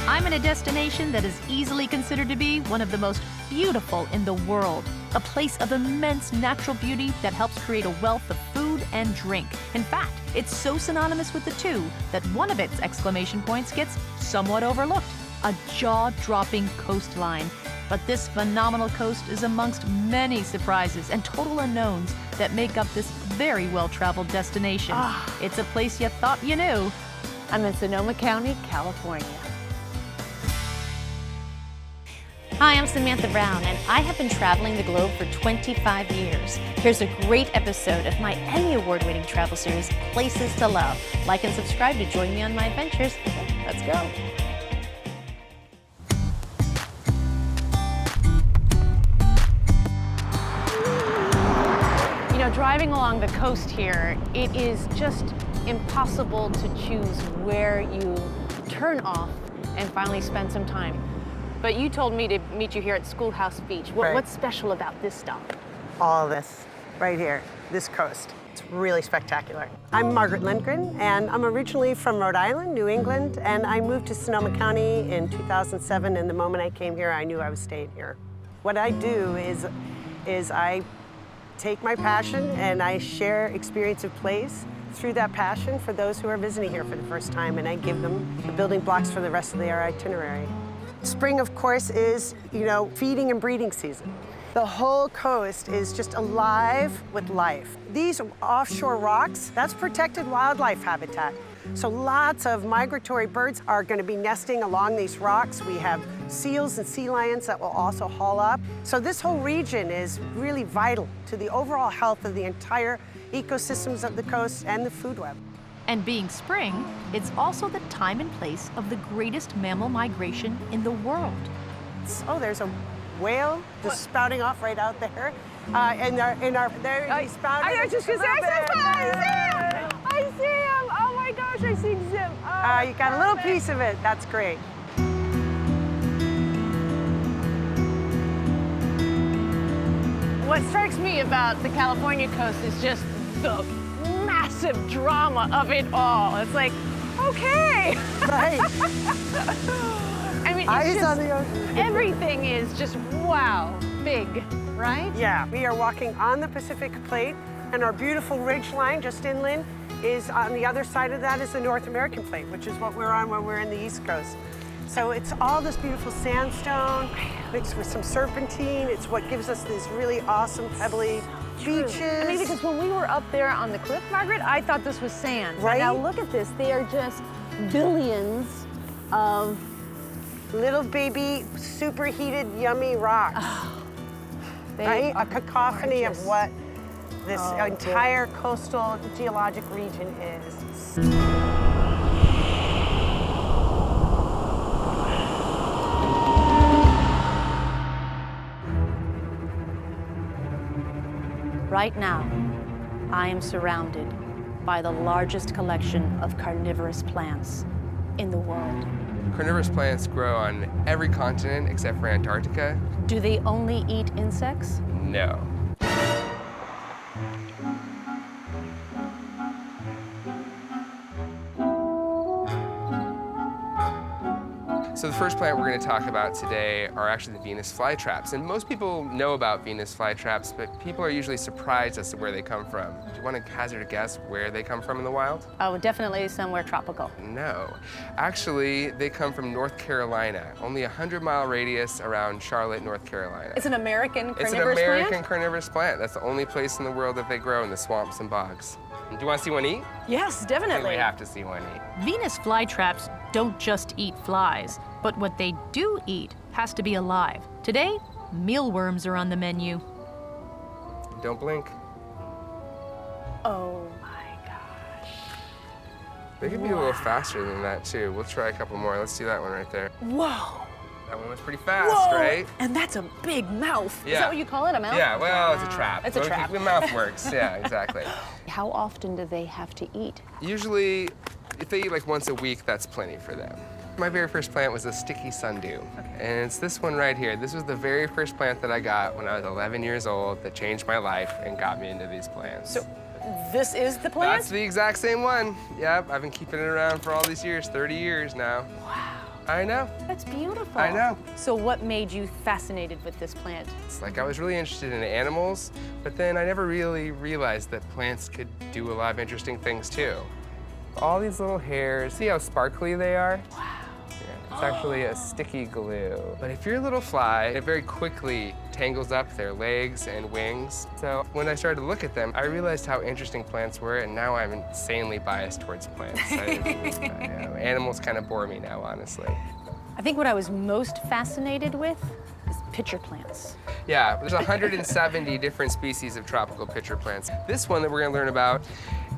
I'm in a destination that is easily considered to be one of the most beautiful in the world. A place of immense natural beauty that helps create a wealth of food and drink. In fact, it's so synonymous with the two that one of its exclamation points gets somewhat overlooked. A jaw-dropping coastline. But this phenomenal coast is amongst many surprises and total unknowns that make up this very well-traveled destination. It's a place you thought you knew. I'm in Sonoma County, California. Hi, I'm Samantha Brown, and I have been traveling the globe for 25 years. Here's a great episode of my Emmy Award-winning travel series, Places to Love. Like and subscribe to join me on my adventures. Let's go. You know, driving along the coast here, it is just impossible to choose where you turn off and finally spend some time. But you told me to meet you here at Schoolhouse Beach. Right. What's special about this stop? All this right here, this coast. It's really spectacular. I'm Margaret Lindgren, and I'm originally from Rhode Island, New England, and I moved to Sonoma County in 2007, and the moment I came here, I knew I was staying here. What I do is I take my passion and I share experience of place through that passion for those who are visiting here for the first time, and I give them the building blocks for the rest of their itinerary. Spring, of course, is, feeding and breeding season. The whole coast is just alive with life. These offshore rocks, that's protected wildlife habitat. So lots of migratory birds are going to be nesting along these rocks. We have seals and sea lions that will also haul up. So this whole region is really vital to the overall health of the entire ecosystems of the coast and the food web. And being spring, it's also the time and place of the greatest mammal migration in the world. Oh, there's a whale just spouting off right out there. He's spouting. I was just gonna say, I see him! Oh my gosh, I see Zim. Oh, you got a little piece of it. That's great. What strikes me about the California coast is just the massive drama of it all. It's like, okay. Right. I mean, Eyes it's just, on the ocean. everything is just, wow, big, right? Yeah, we are walking on the Pacific Plate, and our beautiful ridge line just inland is on the other side of that is the North American Plate, which is what we're on when we're in the East Coast. So it's all this beautiful sandstone mixed with some serpentine. It's what gives us these really awesome pebbly beaches. I mean, because when we were up there on the cliff, Margaret, I thought this was sand. Right? Now look at this. They are just billions of little baby, superheated, yummy rocks. Right? A cacophony gorgeous. of what this entire coastal geologic region is. Right now, I am surrounded by the largest collection of carnivorous plants in the world. Carnivorous plants grow on every continent except for Antarctica. Do they only eat insects? No. So the first plant we're going to talk about today are actually the Venus flytraps. And most people know about Venus flytraps, but people are usually surprised as to where they come from. Do you want to hazard a guess where they come from in the wild? Oh, definitely somewhere tropical. No. Actually, they come from North Carolina, only a 100-mile radius around Charlotte, North Carolina. It's an American carnivorous plant? It's an American carnivorous plant. That's the only place in the world that they grow in the swamps and bogs. Do you want to see one eat? Yes, I think definitely. we have to see one eat. Venus flytraps don't just eat flies, but what they do eat has to be alive. Today, mealworms are on the menu. Don't blink. Oh my gosh. They could be a little faster than that, too. We'll try a couple more. Let's see that one right there. Whoa. That one was pretty fast, Whoa. right? And that's a big mouth. Yeah. Is that what you call it, a mouth? Yeah, well, it's a trap. It's a trap. The mouth works, yeah, exactly. How often do they have to eat? Usually, if they eat like once a week, that's plenty for them. My very first plant was a sticky sundew. And it's this one right here. This was the very first plant that I got when I was 11 years old that changed my life and got me into these plants. So this is the plant? That's the exact same one. Yep, I've been keeping it around for all these years, 30 years now. Wow. I know. That's beautiful. I know. So what made you fascinated with this plant? It's like I was really interested in animals, but then I never really realized that plants could do a lot of interesting things too. All these little hairs, see how sparkly they are? Wow. Yeah, it's actually a sticky glue. But if you're a little fly, it very quickly tangles up their legs and wings. So when I started to look at them, I realized how interesting plants were, and now I'm insanely biased towards plants. Animals kind of bore me now, honestly. I think what I was most fascinated with is pitcher plants. Yeah, there's 170 different species of tropical pitcher plants. This one that we're gonna learn about,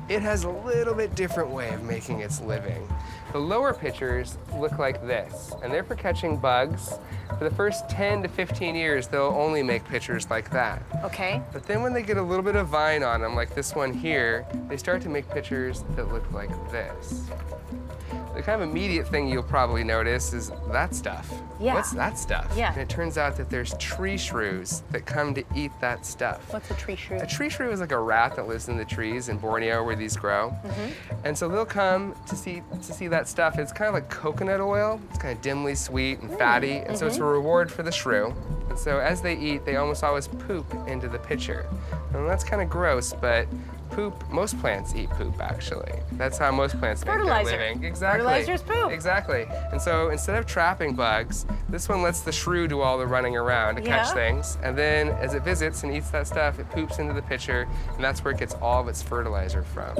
it has a little bit different way of making its living. The lower pitchers look like this, and they're for catching bugs. For the first 10 to 15 years, they'll only make pitchers like that. Okay. But then when they get a little bit of vine on them, like this one here, they start to make pitchers that look like this. The kind of immediate thing you'll probably notice is that stuff. Yeah. What's that stuff? Yeah. And it turns out that there's tree shrews that come to eat that stuff. What's a tree shrew? A tree shrew is like a rat that lives in the trees in Borneo where these grow. And so they'll come to see that stuff. It's kind of like coconut oil. It's kind of dimly sweet and fatty. And so it's a reward for the shrew. And so as they eat, they almost always poop into the pitcher. And that's kind of gross, but poop, most plants eat poop, actually. That's how most plants make their Fertilizer. living. Exactly. Fertilizer's poop. Exactly. And so instead of trapping bugs, this one lets the shrew do all the running around to catch things. And then as it visits and eats that stuff, it poops into the pitcher, and that's where it gets all of its fertilizer from.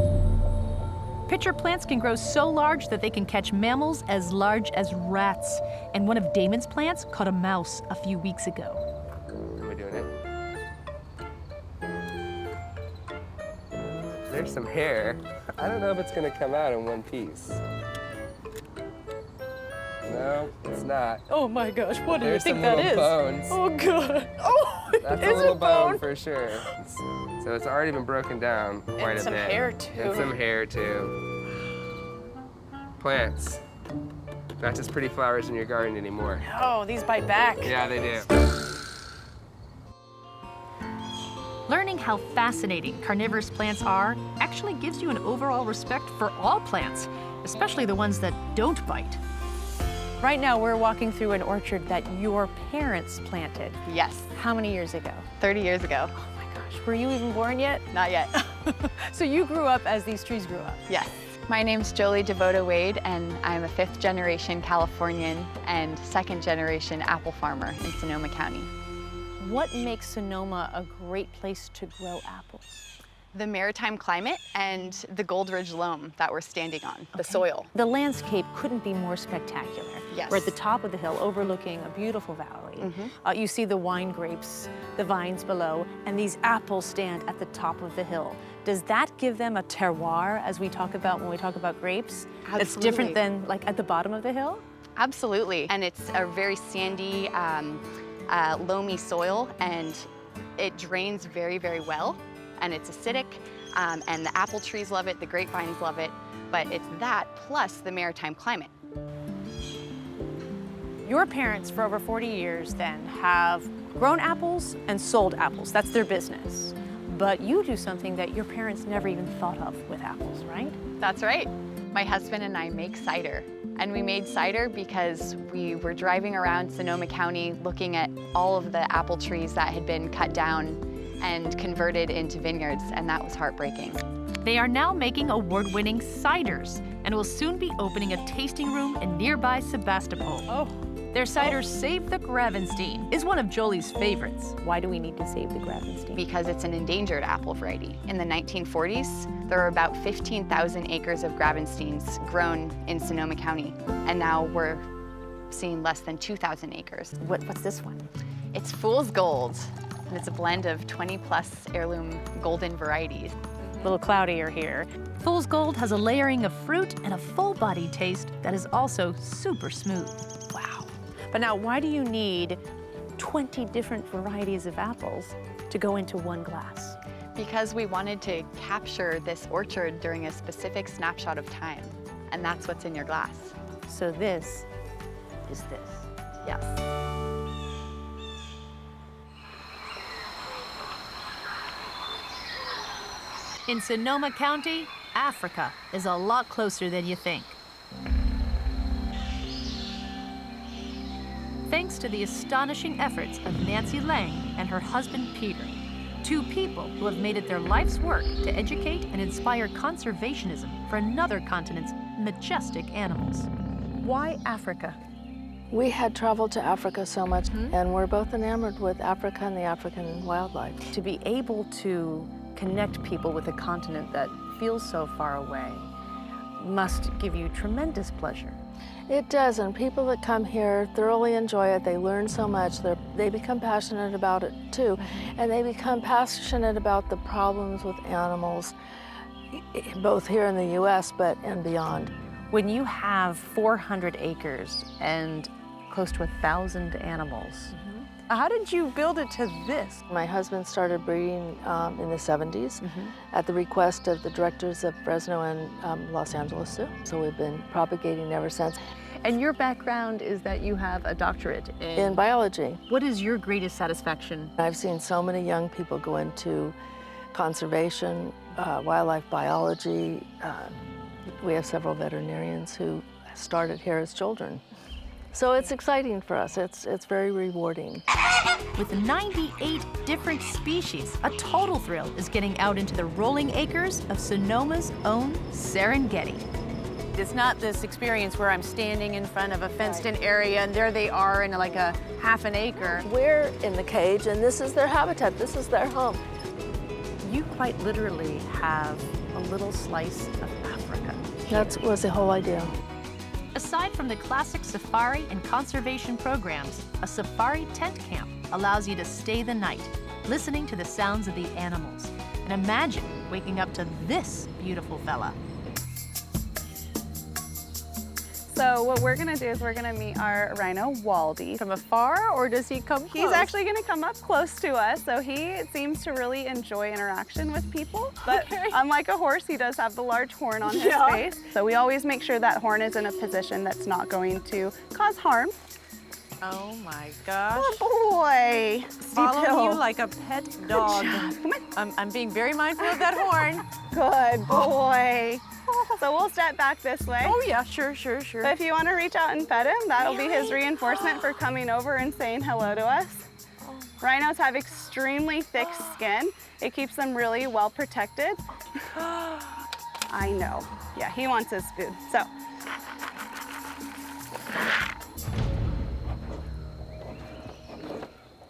Pitcher plants can grow so large that they can catch mammals as large as rats. And one of Damon's plants caught a mouse a few weeks ago. Am I doing it? There's some hair. I don't know if it's gonna come out in one piece. No, it's not. Oh my gosh, what do you There's think some that little is? bones. Oh god. Oh, That's is a little it bone for sure. So it's already been broken down quite a some bit. hair, too. And some hair too. Plants. Not just pretty flowers in your garden anymore. Oh, these bite back. Yeah, they do. Learning how fascinating carnivorous plants are actually gives you an overall respect for all plants, especially the ones that don't bite. Right now, we're walking through an orchard that your parents planted. Yes, How many years ago? 30 years ago. Oh my gosh, were you even born yet? Not yet. So you grew up as these trees grew up? Yes. My name's Jolie Devoto Wade, and I'm a 5th generation Californian and 2nd generation apple farmer in Sonoma County. What makes Sonoma a great place to grow apples? The maritime climate and the Gold Ridge loam that we're standing on, the soil. The landscape couldn't be more spectacular. Yes. We're at the top of the hill overlooking a beautiful valley. You see the wine grapes, the vines below, and these apples stand at the top of the hill. Does that give them a terroir, as we talk about when we talk about grapes? That's different Absolutely. than like at the bottom of the hill? Absolutely. And it's a very sandy, loamy soil, and it drains very, very well. And it's acidic, and the apple trees love it, the grapevines love it, but it's that plus the maritime climate. Your parents, for over 40 years then, have grown apples and sold apples. That's their business. But you do something that your parents never even thought of with apples, right? That's right. My husband and I make cider. And we made cider because we were driving around Sonoma County looking at all of the apple trees that had been cut down and converted into vineyards, and that was heartbreaking. They are now making award-winning ciders and will soon be opening a tasting room in nearby Sebastopol. Oh. Their cider, Save the Gravenstein, is one of Jolie's favorites. Why do we need to save the Gravenstein? Because it's an endangered apple variety. In the 1940s, there were about 15,000 acres of Gravensteins grown in Sonoma County, and now we're seeing less than 2,000 acres. What's this one? It's Fool's Gold, and it's a blend of 20-plus heirloom golden varieties. A little cloudier here. Fool's Gold has a layering of fruit and a full-bodied taste that is also super smooth. Wow. But now, why do you need 20 different varieties of apples to go into one glass? Because we wanted to capture this orchard during a specific snapshot of time, and that's what's in your glass. So this is this. Yes. In Sonoma County, Africa is a lot closer than you think. thanks to the astonishing efforts of Nancy Lang and her husband Peter, two people who have made it their life's work to educate and inspire conservationism for another continent's majestic animals. Why Africa? We had traveled to Africa so much, and we're both enamored with Africa and the African wildlife. To be able to connect people with a continent that feels so far away must give you tremendous pleasure. It does, and people that come here thoroughly enjoy it. They learn so much. They become passionate about it too, and they become passionate about the problems with animals, both here in the U.S. and beyond. When you have 400 acres and close to 1,000 animals, how did you build it to this? My husband started breeding in the 70s at the request of the directors of Fresno and Los Angeles Zoo. So we've been propagating ever since. And your background is that you have a doctorate In biology. What is your greatest satisfaction? I've seen so many young people go into conservation, wildlife biology. We have several veterinarians who started here as children. So it's exciting for us. It's very rewarding. With 98 different species, a total thrill is getting out into the rolling acres of Sonoma's own Serengeti. It's not this experience where I'm standing in front of a fenced-in area and there they are in like a half an acre. We're in the cage and this is their habitat, this is their home. You quite literally have a little slice of Africa. That was the whole idea. Aside from the classic safari and conservation programs, a safari tent camp allows you to stay the night, listening to the sounds of the animals. And imagine waking up to this beautiful fella. So what we're gonna do is we're gonna meet our rhino, Waldy. From afar, or does he come close? He's actually gonna come up close to us, so he seems to really enjoy interaction with people. But unlike a horse, he does have the large horn on his face. So we always make sure that horn is in a position that's not going to cause harm. Oh my gosh. Oh boy. Following you like a pet dog. Come on. I'm being very mindful of that horn. Good boy. So we'll step back this way. Oh yeah, sure. But if you want to reach out and pet him, that'll be his reinforcement for coming over and saying hello to us. Rhinos have extremely thick skin. It keeps them really well protected. I know. Yeah, he wants his food.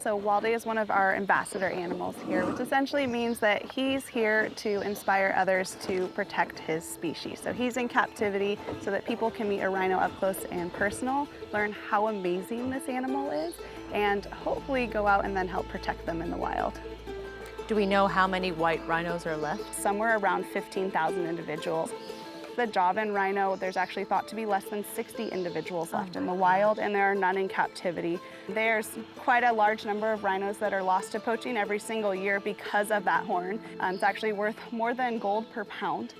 So Waldy is one of our ambassador animals here, which essentially means that he's here to inspire others to protect his species. So he's in captivity so that people can meet a rhino up close and personal, learn how amazing this animal is, and hopefully go out and then help protect them in the wild. Do we know how many white rhinos are left? Somewhere around 15,000 individuals. The Javan rhino, there's actually thought to be less than 60 individuals left in the wild, and there are none in captivity. There's quite a large number of rhinos that are lost to poaching every single year because of that horn. It's actually worth more than gold per pound.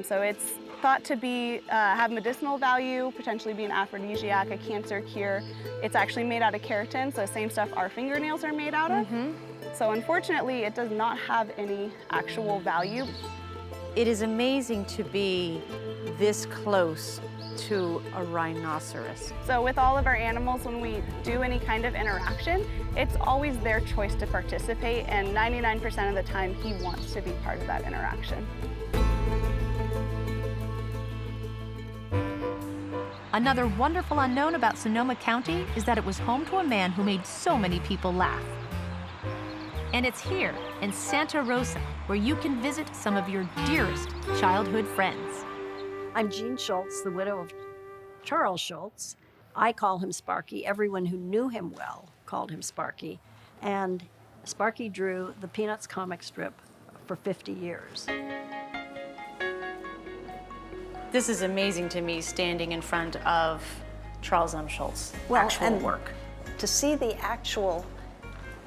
So it's thought to be have medicinal value, potentially be an aphrodisiac, a cancer cure. It's actually made out of keratin, so same stuff our fingernails are made out of. So unfortunately, it does not have any actual value. It is amazing to be this close to a rhinoceros. So with all of our animals, when we do any kind of interaction, it's always their choice to participate, and 99% of the time, he wants to be part of that interaction. Another wonderful unknown about Sonoma County is that it was home to a man who made so many people laugh. And it's here, in Santa Rosa, where you can visit some of your dearest childhood friends. I'm Jean Schulz, the widow of Charles Schulz. I call him Sparky. Everyone who knew him well called him Sparky. And Sparky drew the Peanuts comic strip for 50 years. This is amazing to me, standing in front of Charles M. Schulz' actual work. To see the actual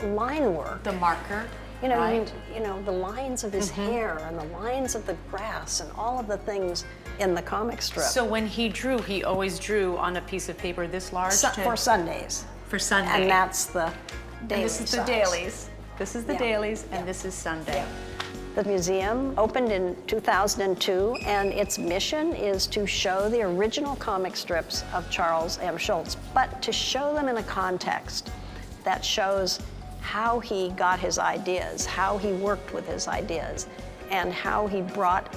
line work. The marker, You know, right? you know, the lines of his hair and the lines of the grass and all of the things in the comic strip. So when he drew, he always drew on a piece of paper this large? For Sundays. For Sunday. And that's the daily And this is the size. dailies. This is the Yeah. dailies, and this is Sunday. The museum opened in 2002, and its mission is to show the original comic strips of Charles M. Schulz, but to show them in a context that shows how he got his ideas, how he worked with his ideas, and how he brought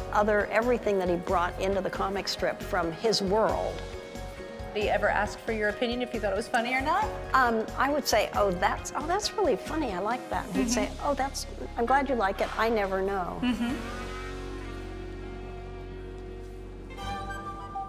everything that he brought into the comic strip from his world. Do you ever ask for your opinion if you thought it was funny or not? I would say, oh, that's really funny. I like that. And he'd say, oh, I'm glad you like it. I never know.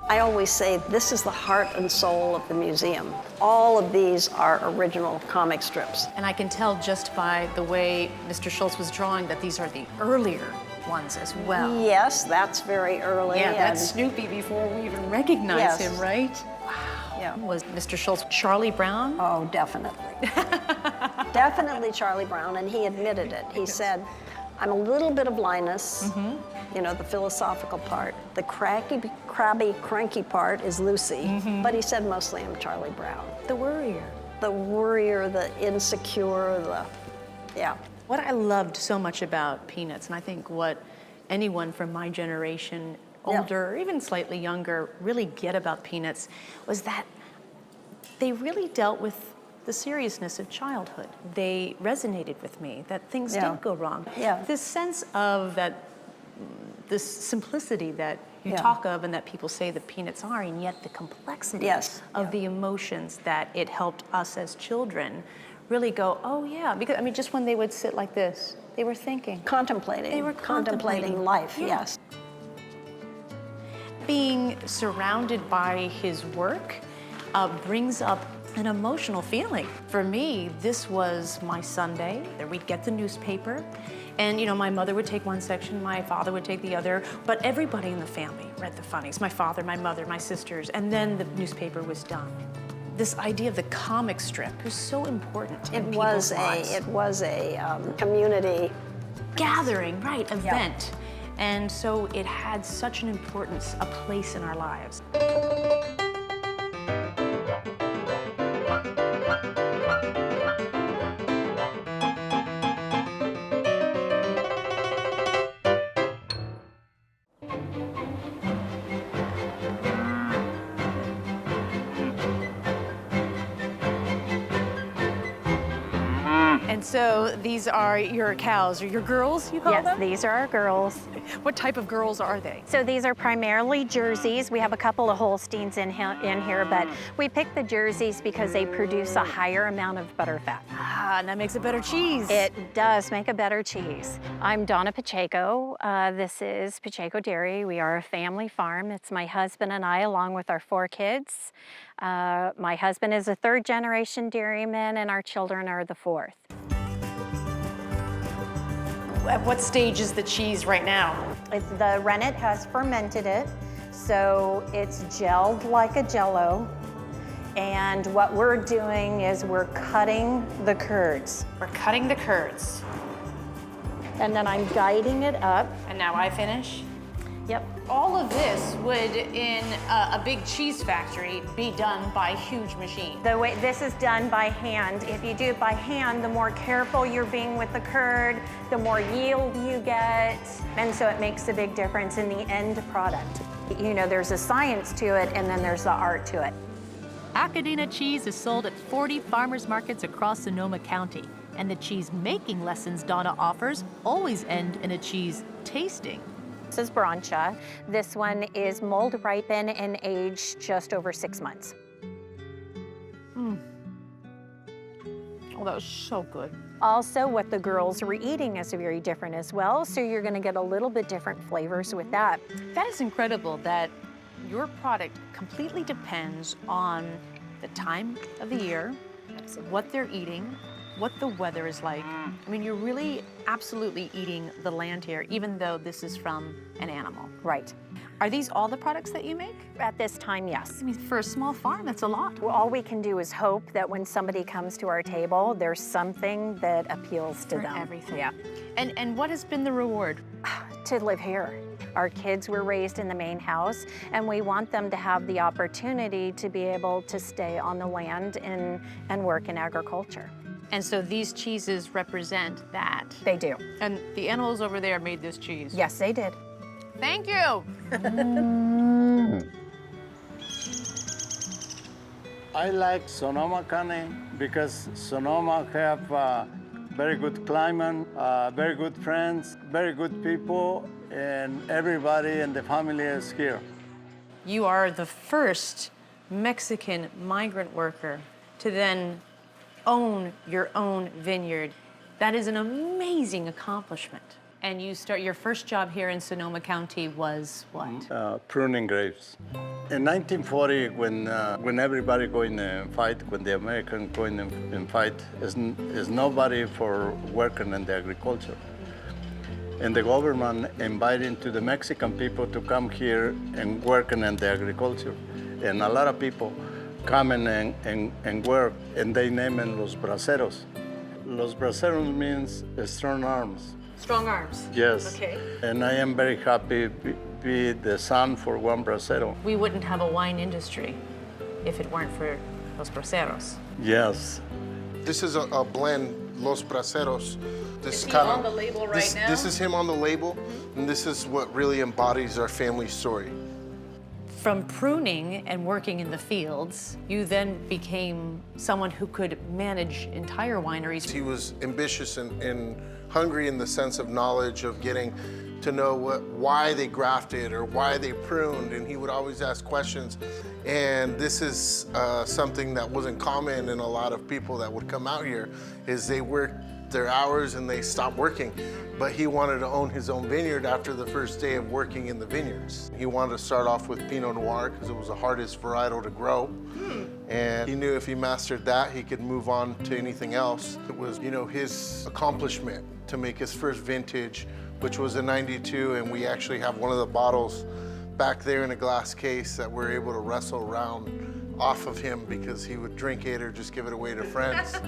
I always say this is the heart and soul of the museum. All of these are original comic strips. And I can tell just by the way Mr. Schulz was drawing that these are the earlier ones as well. Yes, that's very early. Yeah, that's Snoopy before we even recognize him, right? Wow. Yeah. Was Mr. Schulz Charlie Brown? Oh, definitely. Definitely Charlie Brown, and he admitted it. He said, I'm a little bit of Linus, you know, the philosophical part. The crabby, cranky part is Lucy, but he said mostly I'm Charlie Brown. The worrier. The worrier, the insecure, yeah. What I loved so much about Peanuts, and I think what anyone from my generation, older, or even slightly younger, really get about Peanuts, was that they really dealt with the seriousness of childhood. They resonated with me, that things did go wrong. Yeah. This sense of this simplicity that you talk of and that people say the Peanuts are, and yet the complexity of the emotions that it helped us as children really go, oh yeah, because I mean, just when they would sit like this, they were thinking. Contemplating. They were contemplating life, yes. Being surrounded by his work brings up an emotional feeling. For me, this was my Sunday. We'd get the newspaper, and you know, my mother would take one section, my father would take the other, but everybody in the family read the funnies. My father, my mother, my sisters, and then the newspaper was done. This idea of the comic strip is so important in people's lives. It was a community gathering, right, event. And so it had such an importance, a place in our lives. And so these are your cows, or your girls, you call them? Yes, these are our girls. What type of girls are they? So these are primarily Jerseys. We have a couple of Holsteins in here, but we pick the Jerseys because they produce a higher amount of butter fat. Ah, and that makes a better cheese. It does make a better cheese. I'm Donna Pacheco. This is Pacheco Dairy. We are a family farm. It's my husband and I, along with our 4 kids. My husband is a 3rd-generation dairyman, and our children are the 4th. At what stage is the cheese right now? The rennet has fermented it, so it's gelled like a Jell-O. And what we're doing is we're cutting the curds. We're cutting the curds. And then I'm guiding it up. And now I finish? Yep. All of this would, in a big cheese factory, be done by a huge machine. The way this is done by hand. If you do it by hand, the more careful you're being with the curd, the more yield you get. And so it makes a big difference in the end product. You know, there's a science to it, and then there's the art to it. Achadinha cheese is sold at 40 farmers markets across Sonoma County. And the cheese making lessons Donna offers always end in a cheese tasting. This is Brancha. This one is mold ripen and aged just over 6 months. Oh, that was so good. Also, what the girls were eating is very different as well, so you're gonna get a little bit different flavors with that. That is incredible that your product completely depends on the time of the year, what they're eating, what the weather is like. I mean, you're really absolutely eating the land here, even though this is from an animal. Right. Are these all the products that you make? At this time, yes. I mean, for a small farm, that's a lot. Well, all we can do is hope that when somebody comes to our table, there's something that appeals to them. Everything. Yeah. And what has been the reward? To live here. Our kids were raised in the main house, and we want them to have the opportunity to be able to stay on the land and work in agriculture. And so these cheeses represent that. They do. And the animals over there made this cheese. Yes, they did. Thank you. I like Sonoma County because Sonoma have very good climate, very good friends, very good people, and everybody in the family is here. You are the first Mexican migrant worker to then own your own vineyard. That is an amazing accomplishment. And you start your first job here in Sonoma County was what? Pruning grapes. In 1940, when everybody going and fight, when the Americans going and fight, is nobody for working in the agriculture. And the government inviting to the Mexican people to come here and working in the agriculture. And a lot of people coming and work, and they name them Los Braceros. Los Braceros means strong arms. Strong arms. Yes. Okay. And I am very happy to be the son for one bracero. We wouldn't have a wine industry if it weren't for Los Braceros. Yes. This is a blend, Los Braceros. Is he on the label right now? This is him on the label, and this is what really embodies our family story. From pruning and working in the fields, you then became someone who could manage entire wineries. He was ambitious and hungry in the sense of knowledge of getting to know why they grafted or why they pruned, and he would always ask questions. And this is something that wasn't common in a lot of people that would come out here, is they worked their hours and they stopped working. But he wanted to own his own vineyard after the first day of working in the vineyards. He wanted to start off with Pinot Noir because it was the hardest varietal to grow. And he knew if he mastered that, he could move on to anything else. It was, his accomplishment to make his first vintage, which was in '92, and we actually have one of the bottles back there in a glass case that we're able to wrestle around off of him because he would drink it or just give it away to friends.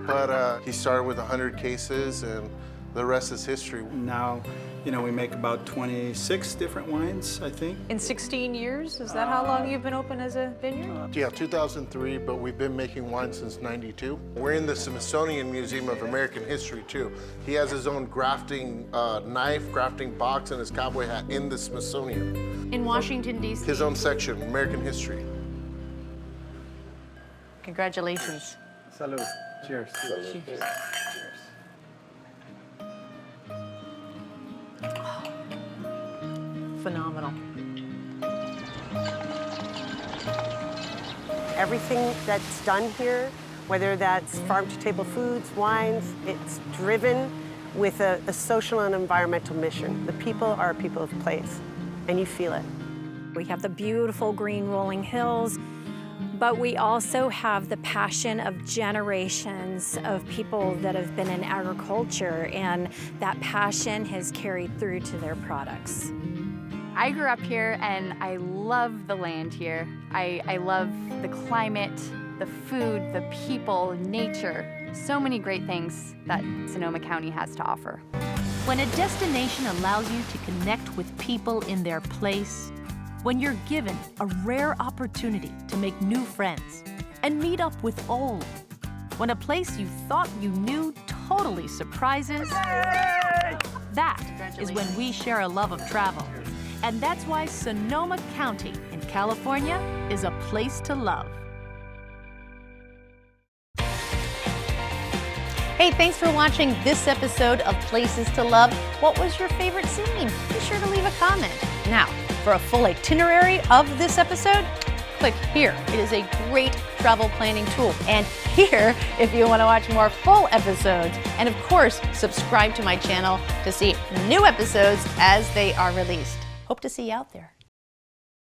But he started with 100 cases, and the rest is history. Now, we make about 26 different wines, I think. In 16 years? Is that how long you've been open as a vineyard? Yeah, 2003, but we've been making wine since '92. We're in the Smithsonian Museum of American History, too. He has his own grafting knife, grafting box, and his cowboy hat in the Smithsonian. In Washington, D.C.? His own section, American History. Congratulations. Salud. Cheers. Salud. Cheers. Phenomenal. Everything that's done here, whether that's farm-to-table foods, wines, it's driven with a social and environmental mission. The people are a people of place, and you feel it. We have the beautiful green rolling hills, but we also have the passion of generations of people that have been in agriculture, and that passion has carried through to their products. I grew up here and I love the land here. I love the climate, the food, the people, nature. So many great things that Sonoma County has to offer. When a destination allows you to connect with people in their place, when you're given a rare opportunity to make new friends and meet up with old, when a place you thought you knew totally surprises, that is when we share a love of travel. And that's why Sonoma County in California is a place to love. Hey, thanks for watching this episode of Places to Love. What was your favorite scene? Be sure to leave a comment. Now, for a full itinerary of this episode, click here. It is a great travel planning tool. And here, if you want to watch more full episodes. And of course, subscribe to my channel to see new episodes as they are released. Hope to see you out there.